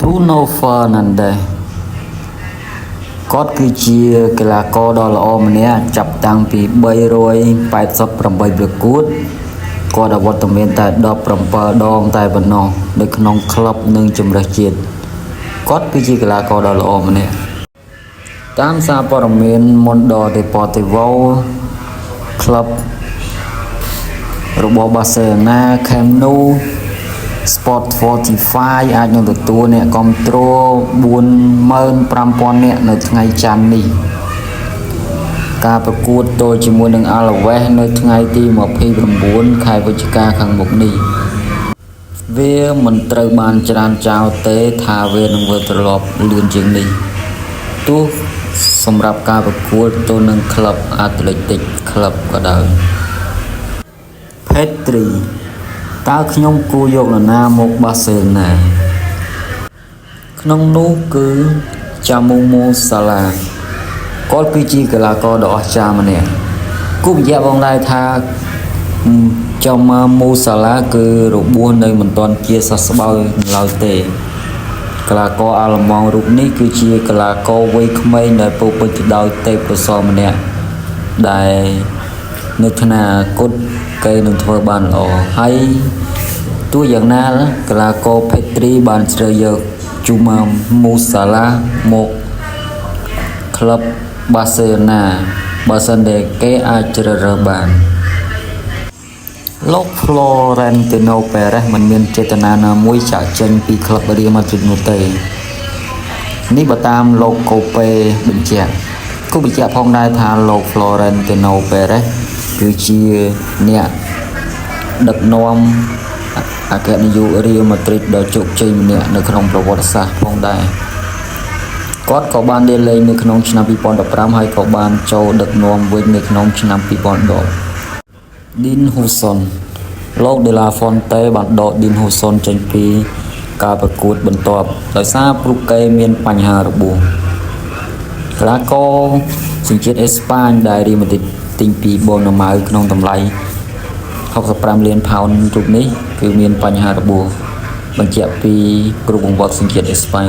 Bruno Fernandes គាត់គឺជាកីឡាករដ៏ល្អម្នាក់ចាប់តាំងពី388ប្រកួតគាត់អវត្តមានតែ17ដងតែប៉ុណ្ណោះនៅក្នុងក្លឹបនិងជម្រើសជាតិគាត់គឺជាកីឡាករដ៏ល្អម្នាក់តាមសារព័ត៌មាន Mundo Deportivo ក្លឹបរបស់ Barcelona Camp Nou Sport 45អាចនឹងទទួលអ្នកគាំទ្រ 45,000 នាក់នៅថ្ងៃច័ន្ទនេះការប្រកួតទល់ជាមួយនឹង Alaves នៅថ្ងៃទី29ខែវិច្ឆិកាខាងមុខនេះវាមិនត្រូវបានច្រានចោលទេថាវានឹងវិលត្រឡប់លឿនជាងនេះទោះសម្រាប់ការប្រកួតទល់នឹងក្លឹប Athletic Club ក៏ដោយ Pedri តើខ្ញុំគួរយកនរណាមកបាសេឡូណាក្នុងនោះគឺចាមូម៉ូសាឡាគាត់គឺជាកីឡាករដ៏អស្ចារ្យម្នាក់គូបញ្ជាក់ផងដែរថាចាមូសាឡាគឺរបួសនៅមិនទាន់ជាសះស្បើយឡើយទេកីឡាករអាល្លឺម៉ង់រូបនេះគឺជាកីឡាករវ័យក្មេងដែលពោរពេញទៅដោយទេពកោសល្យម្នាក់ដែលនៅថ្នាក់អនាគតគេនឹងធ្វើបានល្អហើយទោះយ៉ាងណាកីឡាករ Pedri បានជ្រើសយកជូម៉ាមូសាឡាមកក្លឹប Barcelona បើសិនតែគេអាចជ្រើសរើសបានលោក Florentino Perez មិនមានចេតនាណាមួយចាកចេញពីក្លឹប Real Madrid នោះទេនេះបើតាមលោកកូពេបញ្ជាក់គូបញ្ជាក់ផងដែរថាលោក Florentino Perez គឺជាអ្នកដឹកនាំអគ្គនាយក Real Madrid ដ៏ជោគជ័យម្នាក់នៅក្នុងប្រវត្តិសាស្ត្រផងដែរគាត់ក៏បានលាលែងនៅក្នុងឆ្នាំ2015ហើយក៏បានចូលដឹកនាំវិញនៅក្នុងឆ្នាំ2010 Dean Huijsen លោក De La Fuente បានដក Dean Huijsen ចេញពីការប្រកួតបន្ទាប់ដោយសារពួកគេមានបញ្ហារបួសកីឡាករសញ្ជាតិអេស្ប៉ាញដែល Real Madrid ទិញពីបូណាម៉ៅក្នុងតម្លៃ65លានផោនរូបនេះគឺមានបញ្ហារបួសបញ្ជាក់ពីគ្រូបង្វឹកសញ្ជាតិអេស្ប៉ាញ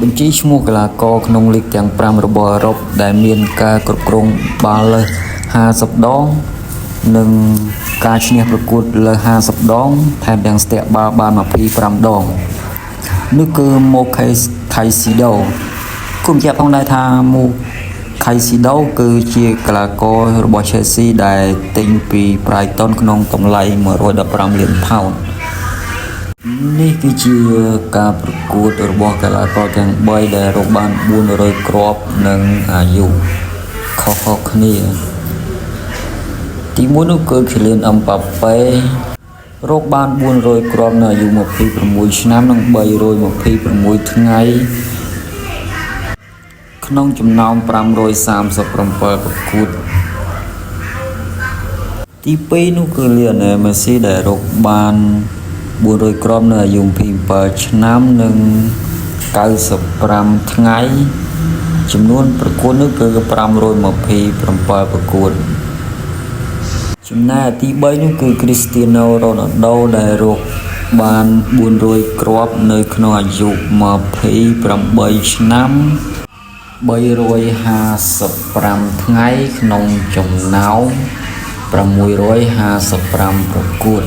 បញ្ជីឈ្មោះកីឡាករក្នុងលីកទាំង5របស់អឺរ៉ុបដែលមានការគ្រប់គ្រងបាល់លើស50ដងនិងការឈ្នះប្រកួតលើស50ដងថែមទាំងស្ទាក់បាល់បាន25ដងនោះគឺ Moises Caicedo គូបញ្ជាក់ផងដែរថា Caicedo គឺជាកីឡាកររបស់ Chelsea ដែលទិញពី Brighton ក្នុងតម្លៃ115លានផោននេះគឺជាការប្រកួតរបស់កីឡាករទាំង3ដែលរកបាន400គ្រាប់និងអាយុខុសៗគ្នាទី1នោះគឺ Kylian Mbappé រកបាន400គ្រាប់នៅអាយុ26ឆ្នាំនិង326ថ្ងៃក្នុងចំណោម537ប្រកួតទី2នោះគឺ Lionel Messi ដែលរកបាន400គ្រាប់នៅអាយុ27ឆ្នាំនិង95ថ្ងៃចំនួនប្រកួតនោះគឺ527ប្រកួតចំណែកទី3នោះគឺ Cristiano Ronaldo ដែលរកបាន400គ្រាប់នៅក្នុងអាយុ28ឆ្នាំ355ថ្ងៃក្នុងចំណោម655ប្រកួត